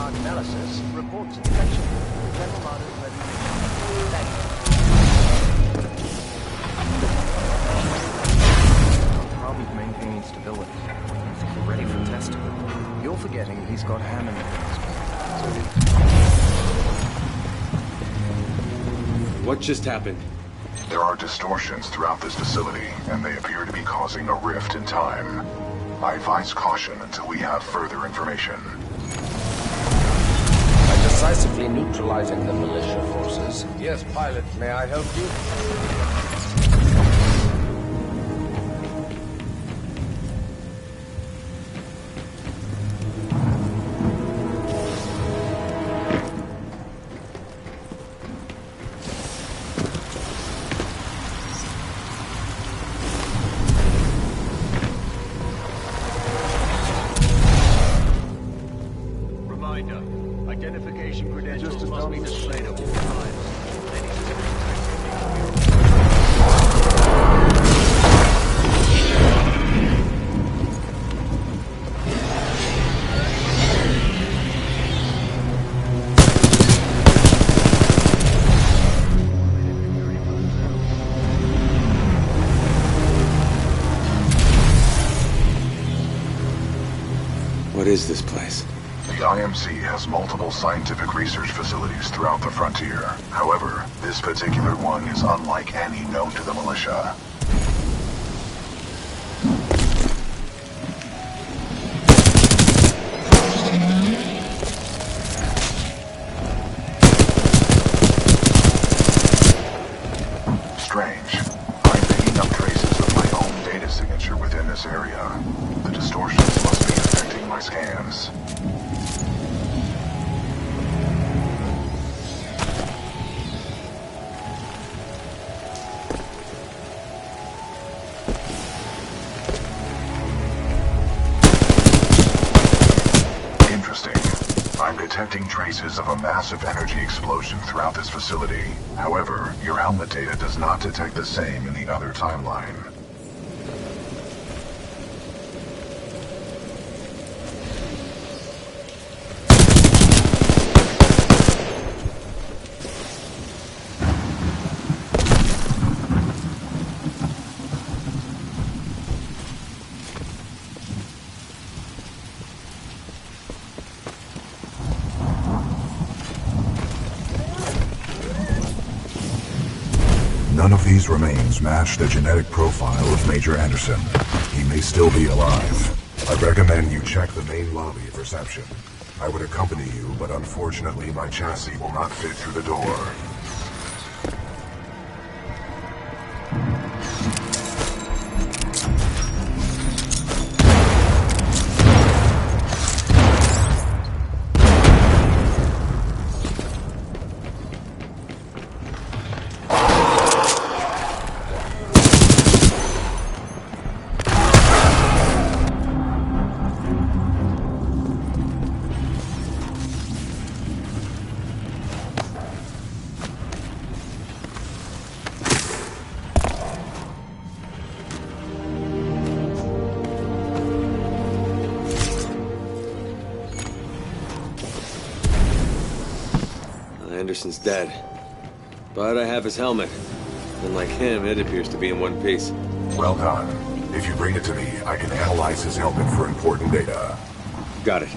Benchmark analysis reports infection. General Motors ready. Thank you. Problems maintaining stability. I think we're ready for testing. You're forgetting he's got Hammond in his. What just happened? There are distortions throughout this facility, and they appear to be causing a rift in time. I advise caution until we have further information. By decisively neutralizing the militia forces. Yes, pilot, may I help you? Identification credentials must be displayed at all times. What is this place? The IMC has multiple scientific research facilities throughout the frontier. However, this particular one is unlike any known to the militia. Strange. I'm picking up traces of my own data signature within this area. The distortions must be affecting my scans. I'm detecting traces of a massive energy explosion throughout this facility. However, your helmet data does not detect the same in the other timeline. None of these remains match the genetic profile of Major Anderson. He may still be alive. I recommend you check the main lobby of reception. I would accompany you, but unfortunately my chassis will not fit through the door. Anderson's dead. But I have his helmet. Unlike him, it appears to be in one piece. Well done. If you bring it to me, I can analyze his helmet for important data. Got it.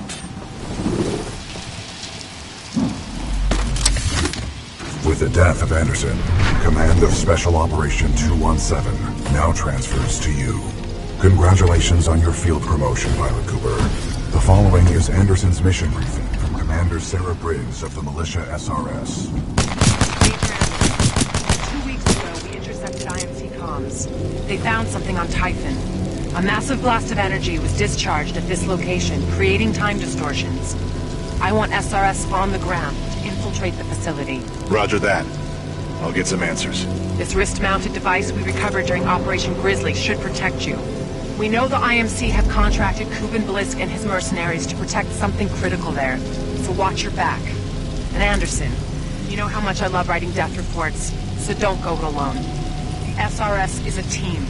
With the death of Anderson, command of Special Operation 217 now transfers to you. Congratulations on your field promotion, Pilot Cooper. The following is Anderson's mission briefing from Commander Sarah Briggs of the Militia SRS. Major 2 weeks ago, we intercepted IMC comms. They found something on Typhon. A massive blast of energy was discharged at this location, creating time distortions. I want SRS on the ground to infiltrate the facility. Roger that. I'll get some answers. This wrist-mounted device we recovered during Operation Grizzly should protect you. We know the IMC have contracted Kuben Blisk and his mercenaries to protect something critical there, so watch your back. And Anderson, you know how much I love writing death reports, so don't go it alone. The SRS is a team.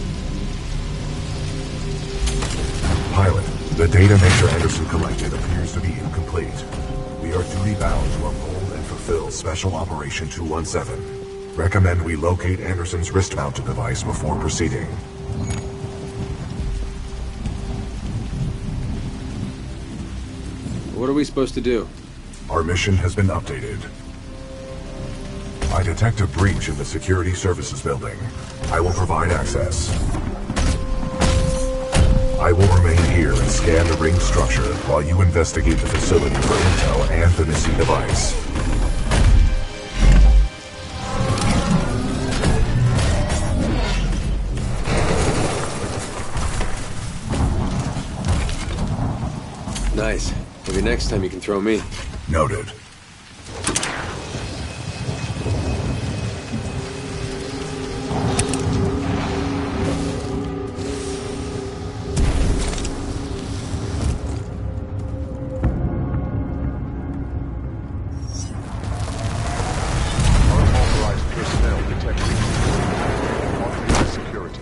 Pilot, the data Major Anderson collected appears to be incomplete. We are duty-bound to uphold and fulfill Special Operation 217. Recommend we locate Anderson's wrist-mounted device before proceeding. What are we supposed to do? Our mission has been updated. I detect a breach in the Security Services building. I will provide access. I will remain here and scan the ring structure while you investigate the facility for intel and the missing device. Nice. Maybe next time you can throw me. Noted. Unauthorized personnel detected. Authorized security.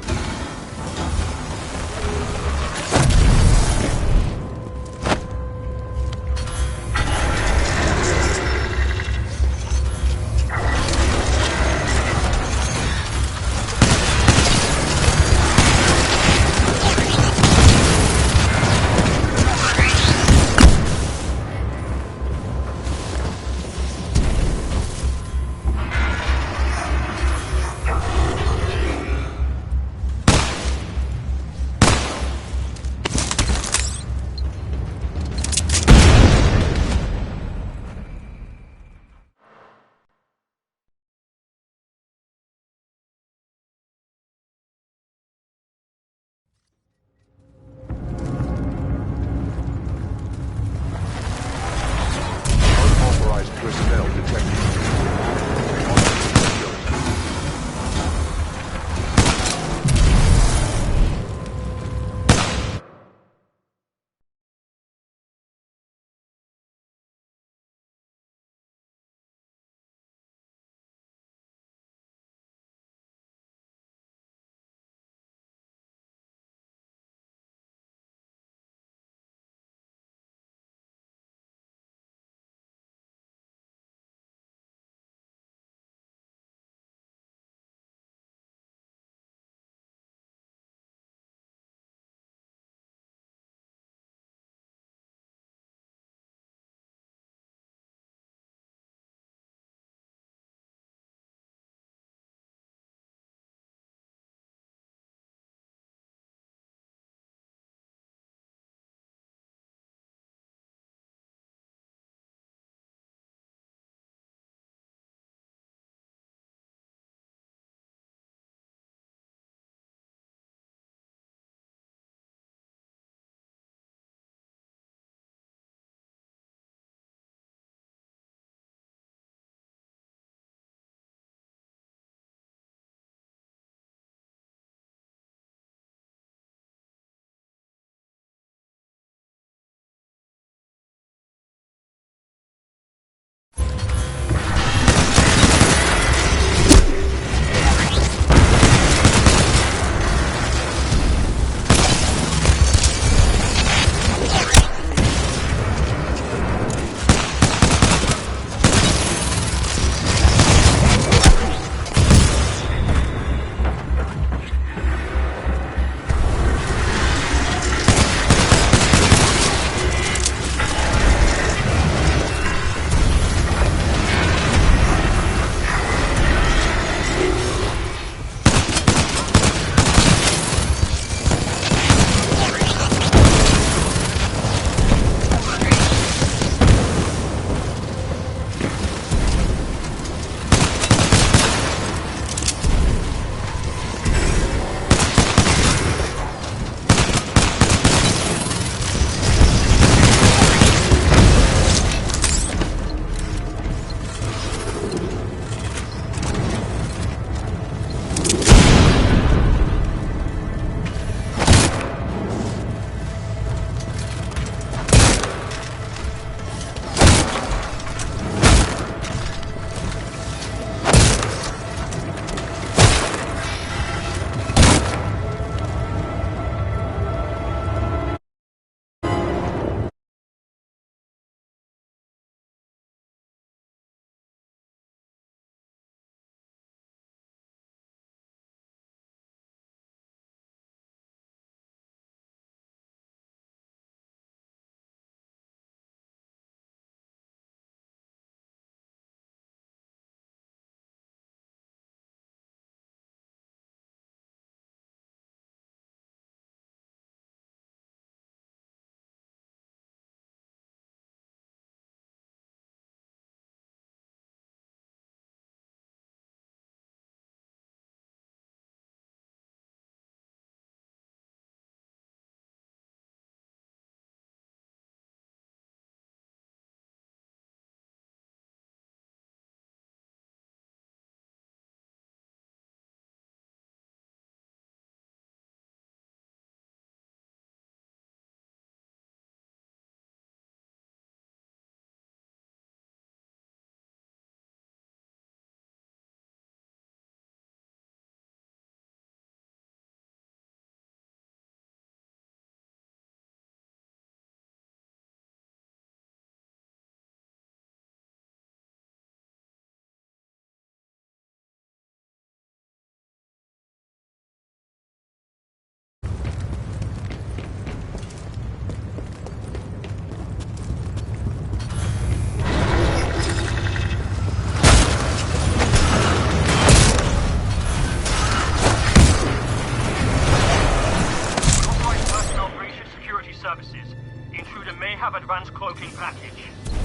services. The intruder may have advanced cloaking package.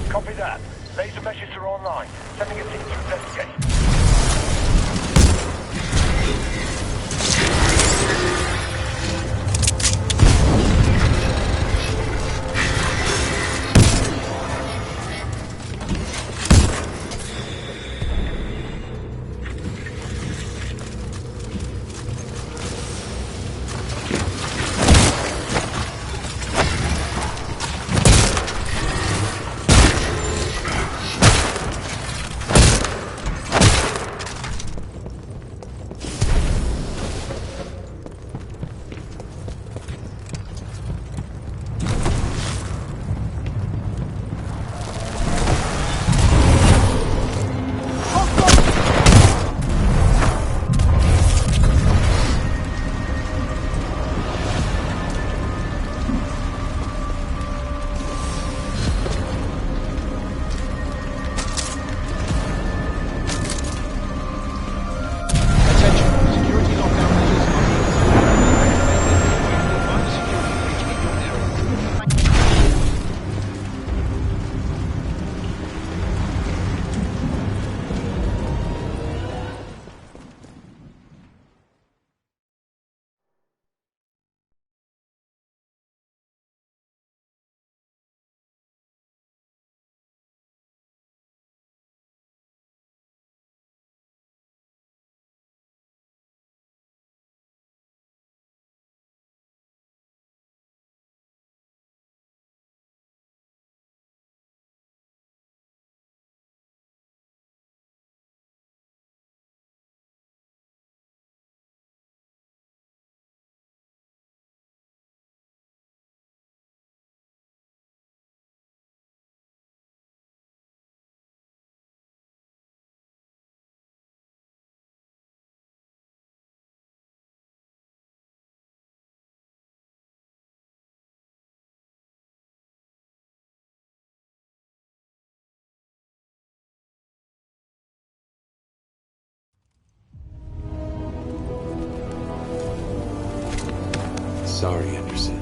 Copy that. Laser meshes are online. Sending a team to investigate. Sorry, Anderson.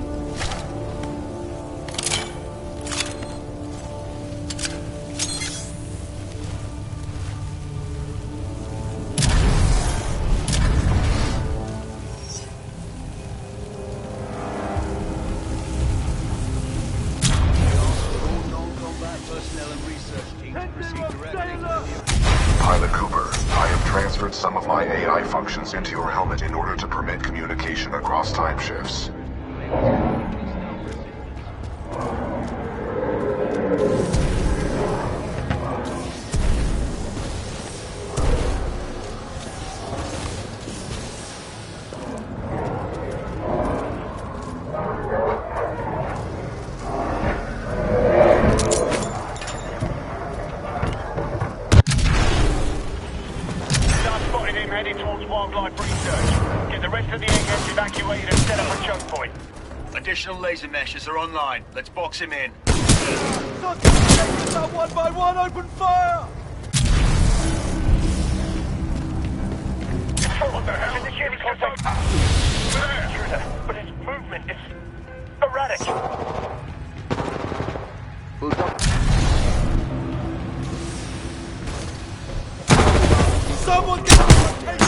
Pilot Cooper, I have transferred some of my AI functions into your helmet in order to permit communication across time shifts. Additional laser meshes are online. Let's box him in. One by one, open fire! What the hell? Initiating contact. But his movement is erratic. Someone get the location!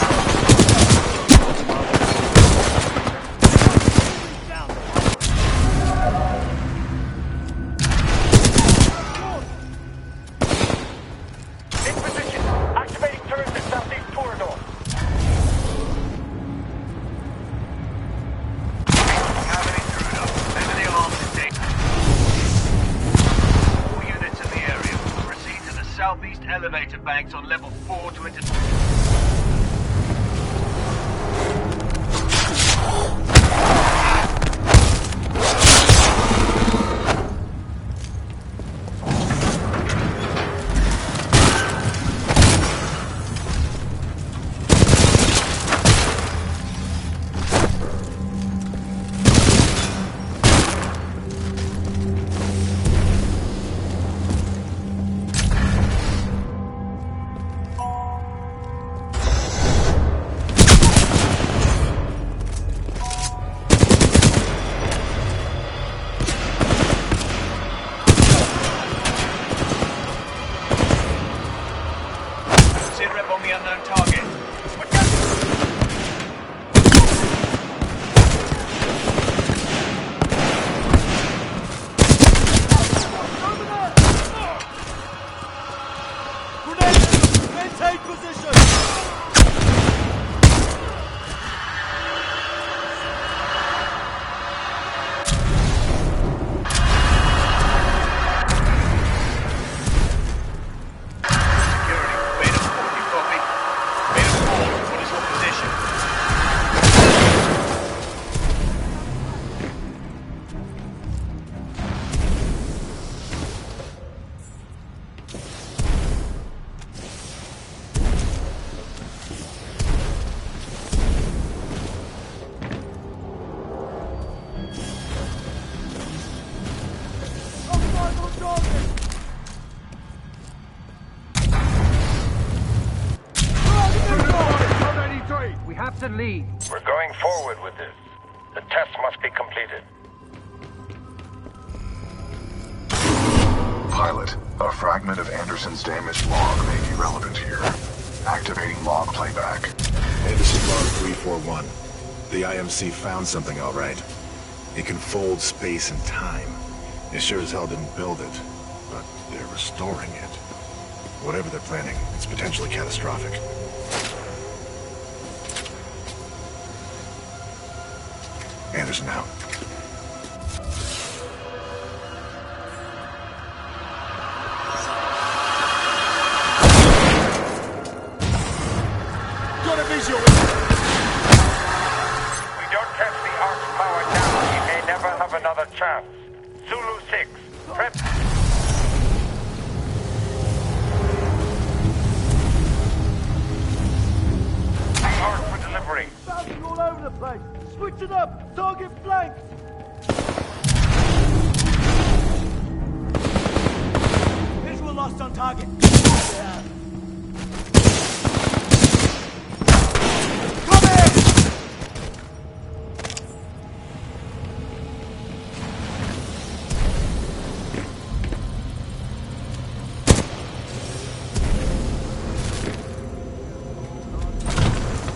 Southeast elevator banks on level 4 to enter... lead? We're going forward with this. The test must be completed. Pilot, a fragment of Anderson's damaged log may be relevant here. Activating log playback. Anderson log 341. The IMC found something all right. It can fold space and time. It sure as hell didn't build it, but they're restoring it. Whatever they're planning, it's potentially catastrophic. Anderson out. Got a visual! We don't test the Ark's power down, we may never have another chance. Zulu 6, prep. The Ark for delivery. Bouncing all over the place. Switch it up. Target flanks. Visual lost on target. Come in!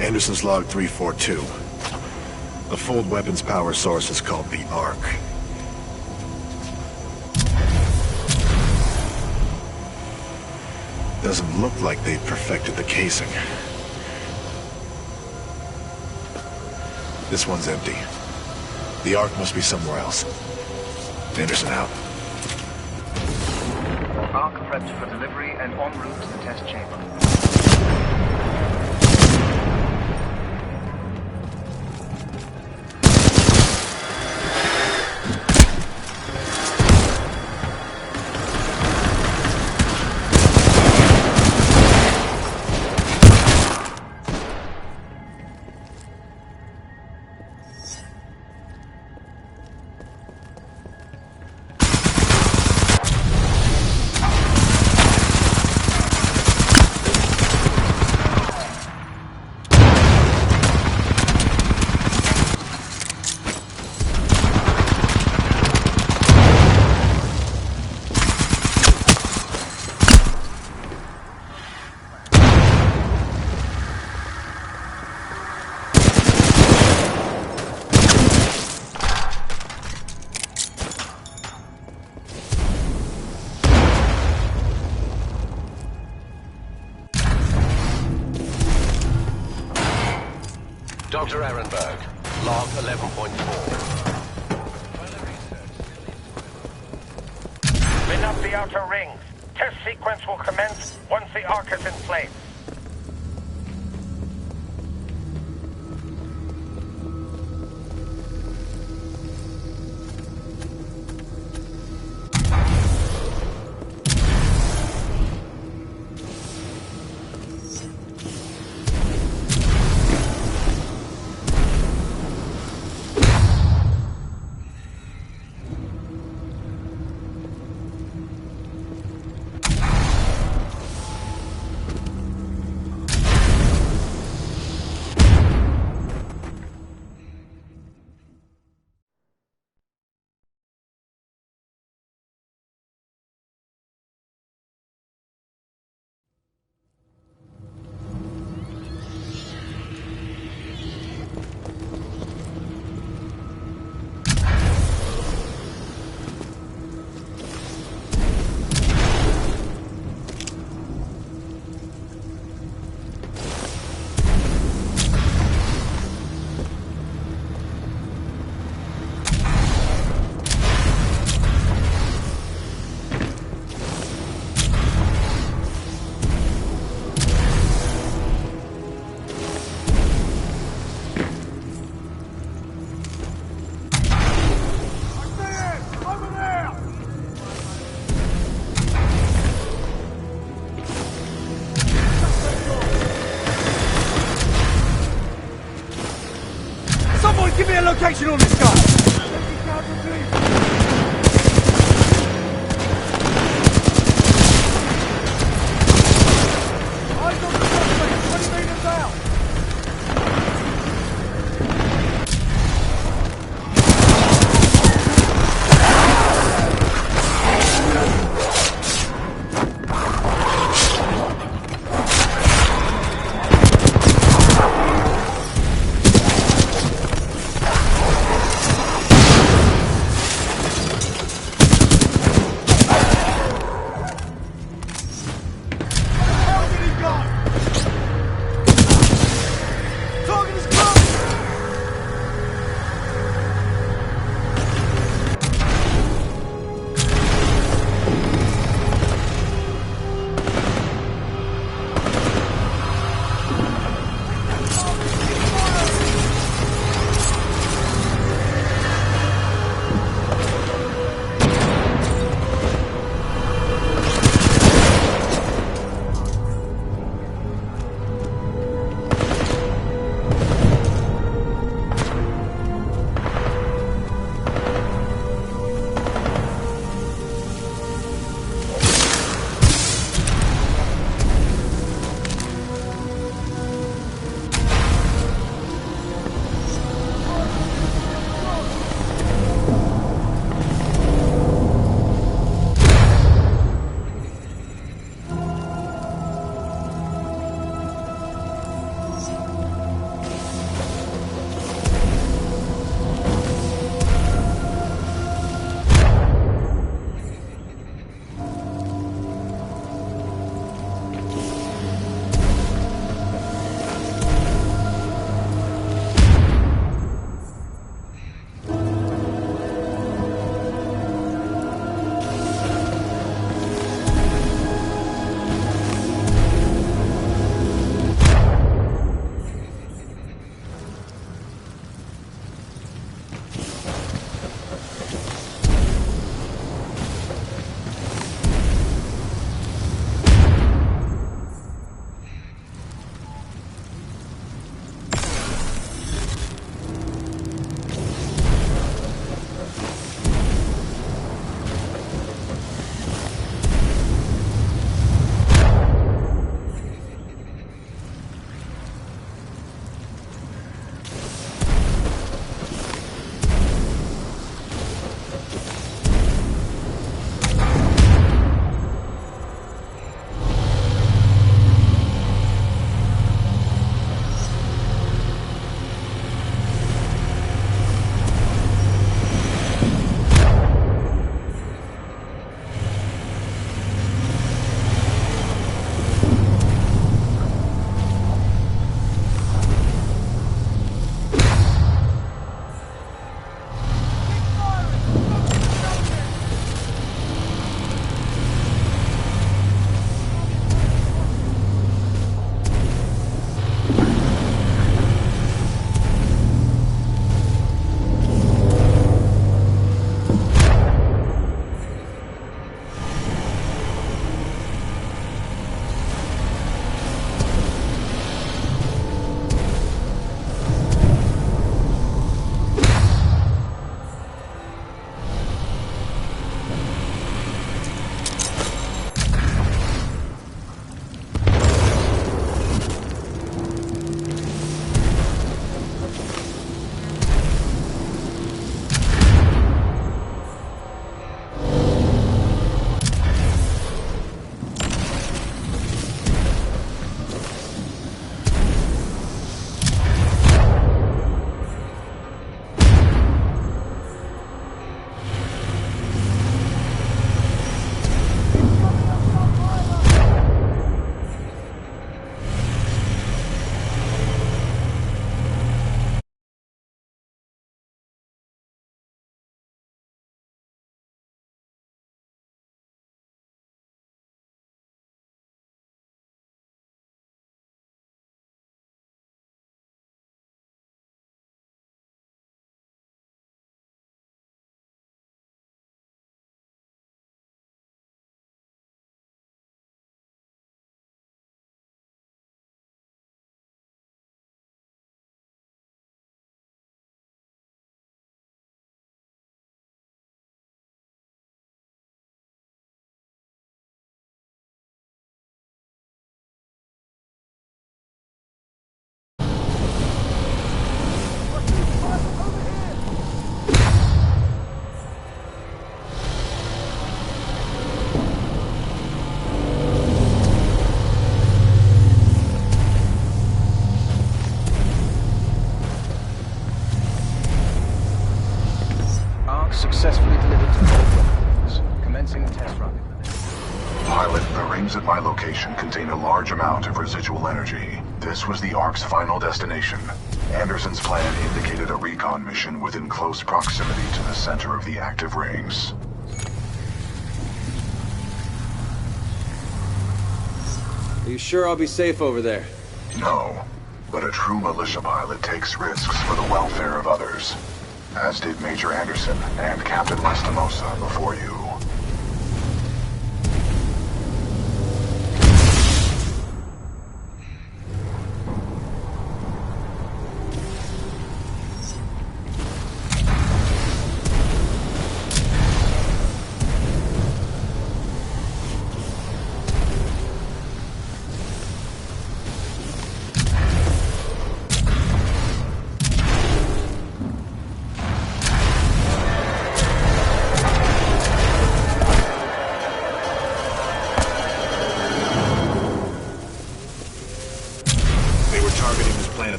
Anderson's log 342. The fold weapons power source is called the Ark. Doesn't look like they've perfected the casing. This one's empty. The Ark must be somewhere else. Anderson out. Arc prepped for delivery and en route to the test chamber. Dr. Ehrenberg, log 11.4. Spin up the outer rings. Test sequence will commence once the Ark is in place. successfully delivered to all weapons. Commencing test run. Pilot, the rings at my location contain a large amount of residual energy. This was the Ark's final destination. Anderson's plan indicated a recon mission within close proximity to the center of the active rings. Are you sure I'll be safe over there? No, but a true militia pilot takes risks for the welfare of others. As did Major Anderson and Captain Lastimosa before you.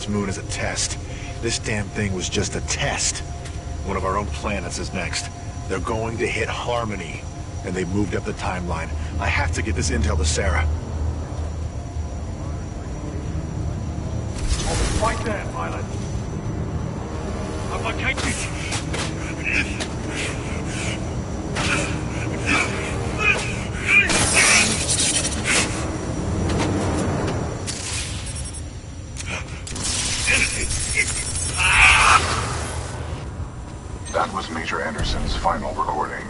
Moon as a test. This damn thing was just a test. One of our own planets is next. They're going to hit Harmony, and they've moved up the timeline. I have to get this intel to Sarah. Oh, right there, pilot. I've located. That was Major Anderson's final recording.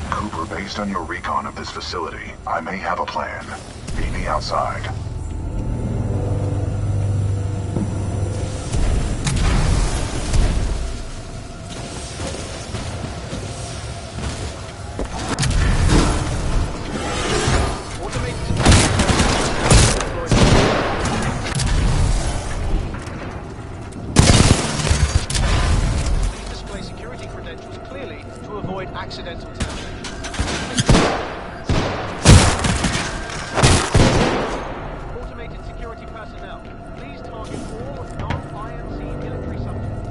Cooper, based on your recon of this facility, I may have a plan. Meet me outside. Accidental tapping. Automated security personnel, please target all non-IMC military subjects.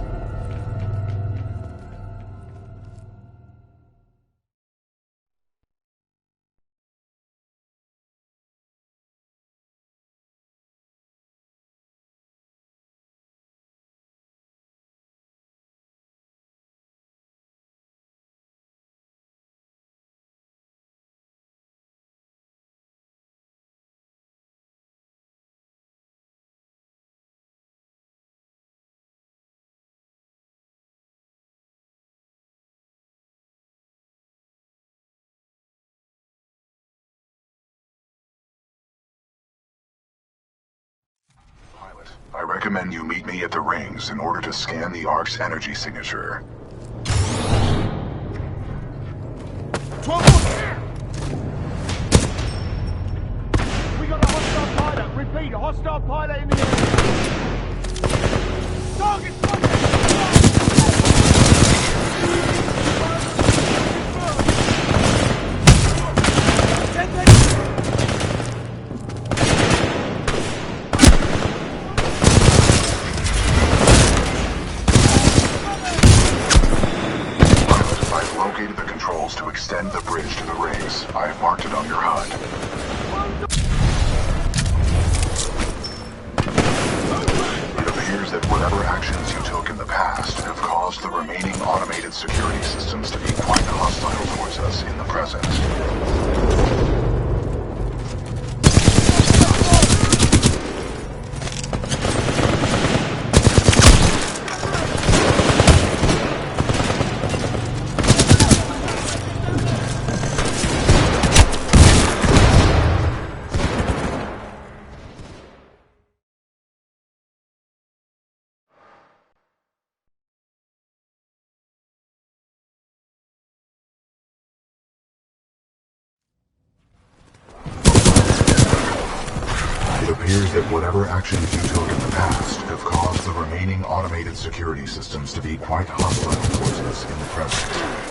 I recommend you meet me at the rings in order to scan the Ark's energy signature. 12 here! We got a hostile pilot. Repeat, a hostile pilot in the air. Target spotted! To extend the bridge to the rings. I've marked it on your HUD. It appears that whatever actions you took in the past have caused the remaining automated security systems to be quite hostile towards us in the present. It appears that whatever actions you took in the past have caused the remaining automated security systems to be quite hostile towards us in the present.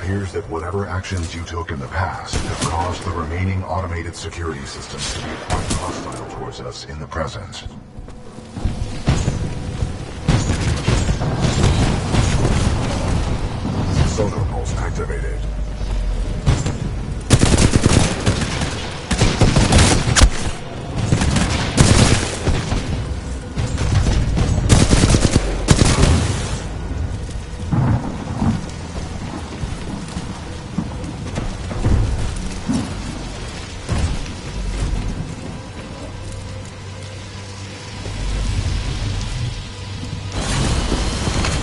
appears that whatever actions you took in the past have caused the remaining automated security systems to be quite hostile towards us in the present. Sonar pulse activated.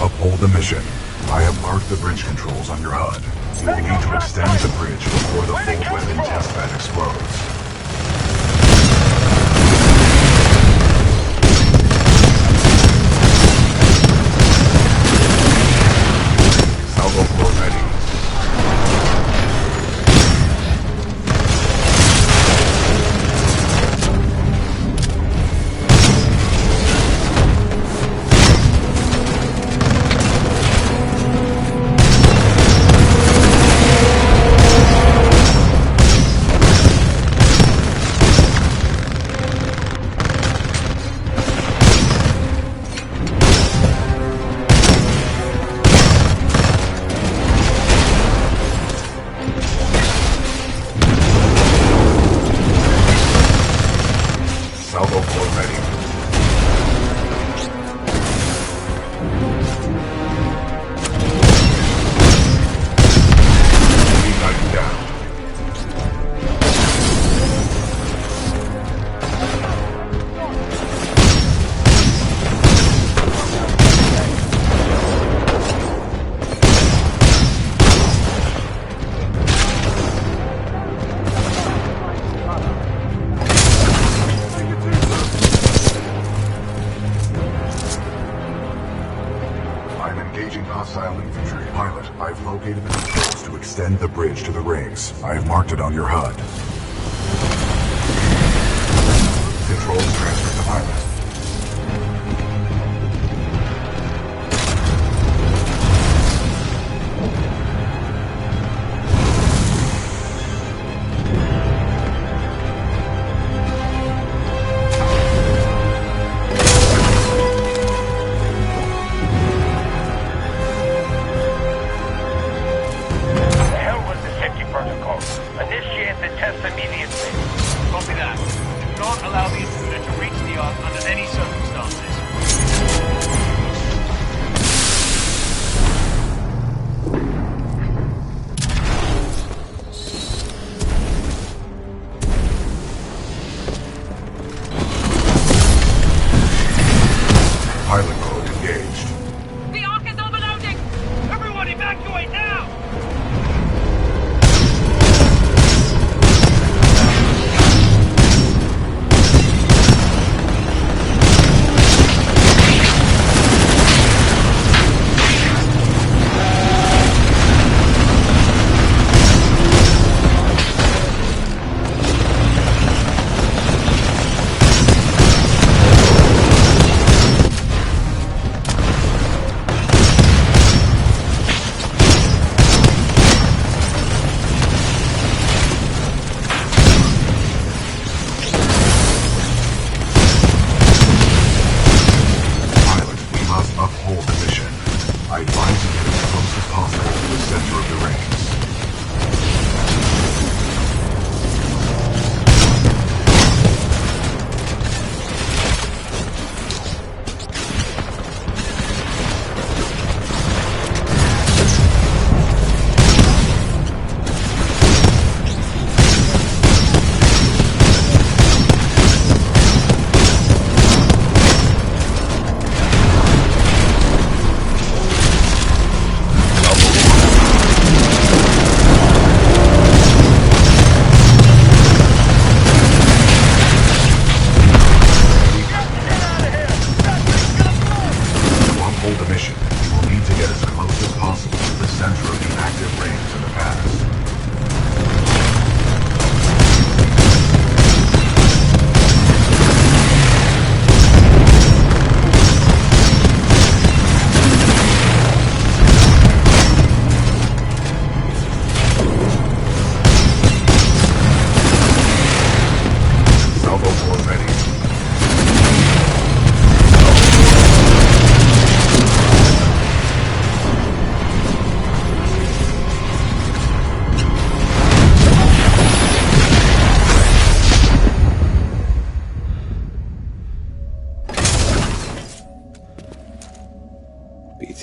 Uphold the mission. I have marked the bridge controls on your HUD. You will need to extend the bridge before the full weapon test bed explodes. Salvo floor ready. Salvo floor ready. Igniting down. I'm engaging hostile infantry. Pilot, I've located the controls to extend the bridge to the rings. I have marked it on your HUD. Controls transferred to pilot. The hell with the safety protocol. Initiate the test immediately. Copy that. Do not allow the intruder to reach the Ark under any circumstances. Pilot mode engaged. The Ark is overloading! Everyone evacuate now!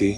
CT?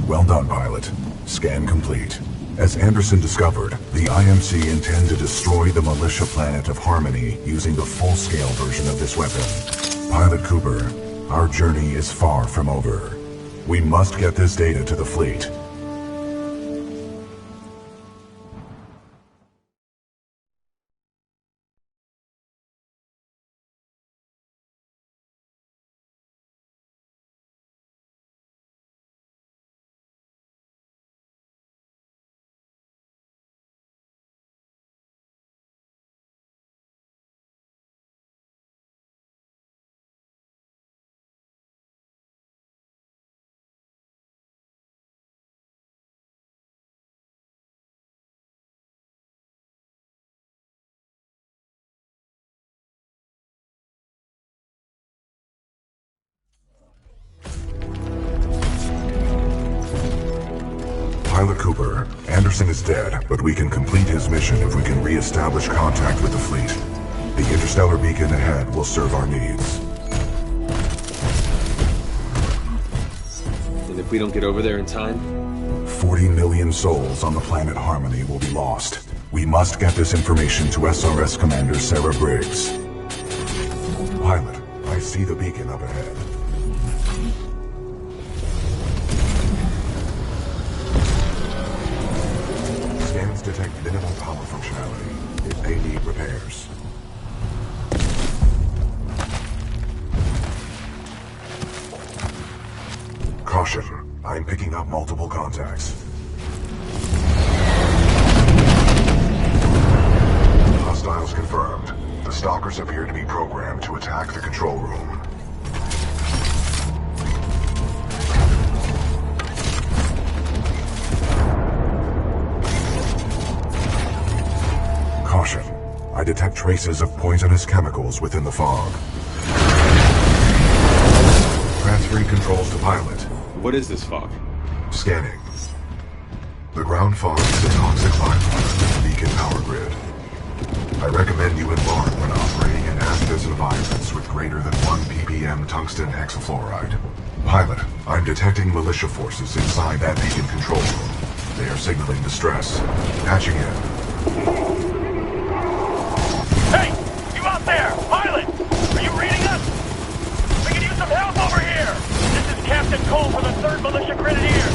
Well done, pilot. Scan complete. As Anderson discovered, the IMC intend to destroy the militia planet of Harmony using the full-scale version of this weapon. Pilot Cooper, our journey is far from over. We must get this data to the fleet. Pilot Cooper, Anderson is dead, but we can complete his mission if we can re-establish contact with the fleet. The interstellar beacon ahead will serve our needs. And if we don't get over there in time? 40 million souls on the planet Harmony will be lost. We must get this information to SRS Commander Sarah Briggs. Pilot, I see the beacon up ahead. Scans detect minimal power functionality. It may need repairs. Caution. I'm picking up multiple contacts. Hostiles confirmed. The stalkers appear to be programmed to attack the control room. Caution. I detect traces of poisonous chemicals within the fog. Transferring controls to pilot. What is this fog? Scanning. The ground fog is a toxic byproduct of the beacon power grid. I recommend you embark when operating in hazardous environments with greater than 1 ppm tungsten hexafluoride. Pilot, I'm detecting militia forces inside that beacon control room. They are signaling distress. Patching in. Hey! You out there! Pilot! Are you reading us? We can use some help over here! This is Captain Cole for the 3rd Militia Grenadiers.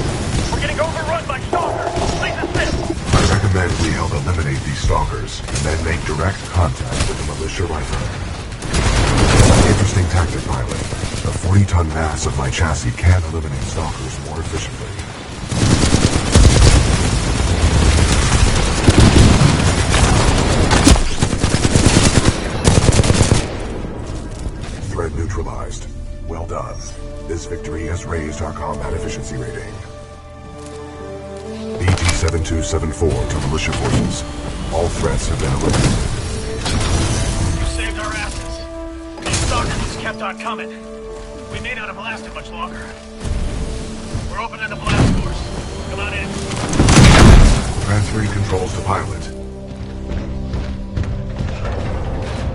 We're getting overrun by stalkers. Please assist! I recommend we help eliminate these stalkers, and then make direct contact with the militia riflemen. Interesting tactic, pilot. The 40-ton mass of my chassis can eliminate stalkers more efficiently. Threat neutralized. Well done. This victory has raised our combat efficiency rating. BT-7274 to militia forces. All threats have been eliminated. You saved our asses. These stalkers just kept on coming. We may not have lasted much longer. We're opening the blast doors. Come on in. Transferring controls to pilot.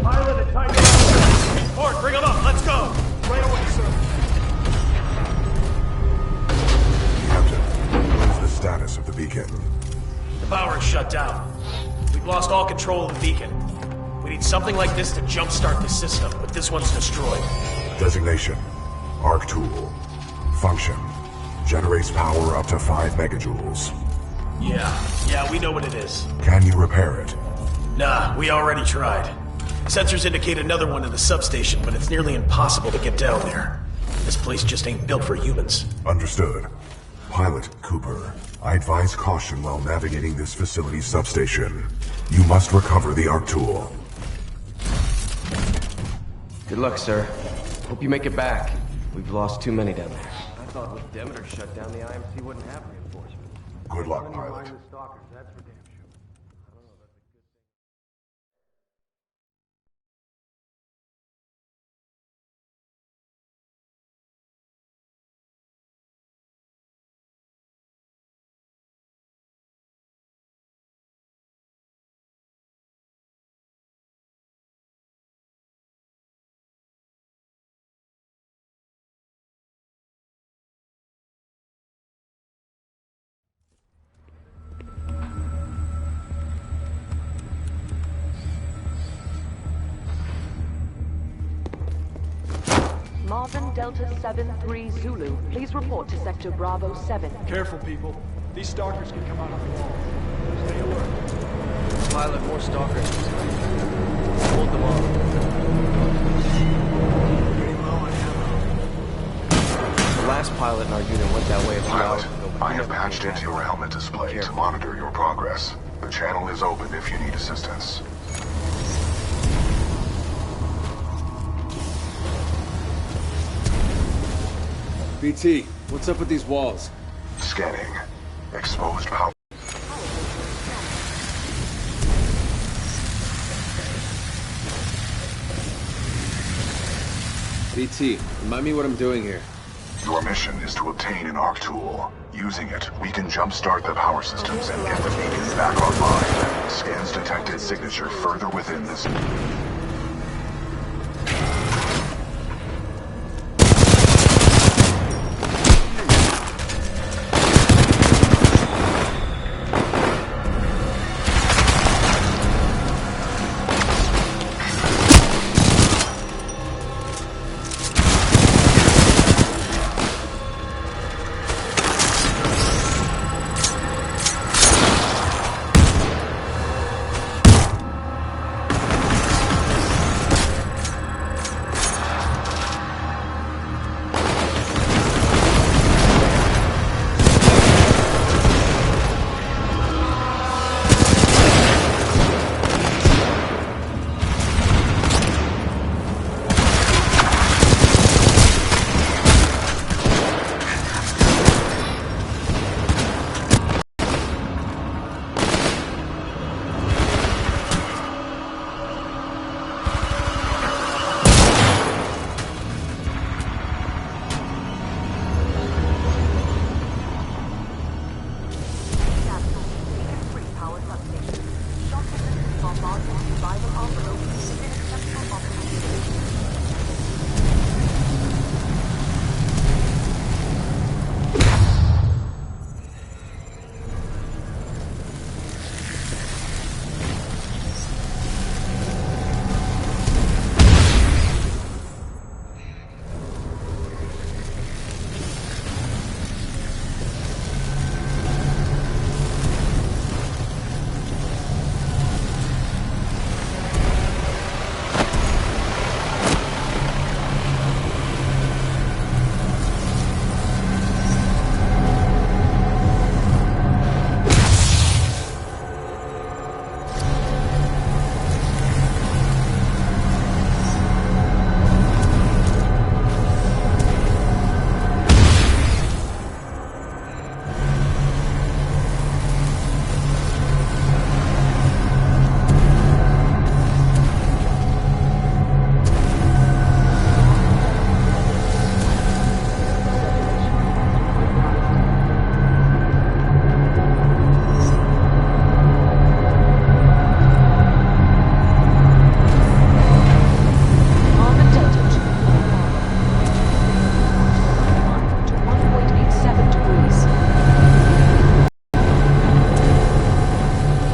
Pilot and Tiger. Port, bring them up. Let's go. Right away, sir. Captain, what is the status of the beacon? The power is shut down. We've lost all control of the beacon. We need something like this to jumpstart the system, but this one's destroyed. Designation. Arc tool. Function. Generates power up to 5 megajoules. Yeah, we know what it is. Can you repair it? Nah, we already tried. Sensors indicate another one in the substation, but it's nearly impossible to get down there. This place just ain't built for humans. Understood. Pilot Cooper, I advise caution while navigating this facility's substation. You must recover the arc tool. Good luck, sir. Hope you make it back. We've lost too many down there. I thought with Demeter shut down, the IMC wouldn't have reinforcements. Good luck, pilot. Marvin Delta 7-3 Zulu, please report to Sector Bravo 7. Careful, people. These stalkers can come out of the wall. Stay alert. Pilot, more stalkers. Hold them off. Getting low on ammo. The last pilot in our unit went that way a few hours Pilot, ago. I have patched into your helmet display to monitor your progress. The channel is open if you need assistance. BT, what's up with these walls? Scanning. Exposed power. BT, remind me what I'm doing here. Your mission is to obtain an arc tool. Using it, we can jumpstart the power systems and get the beacon back online. Scans detected signature further within this...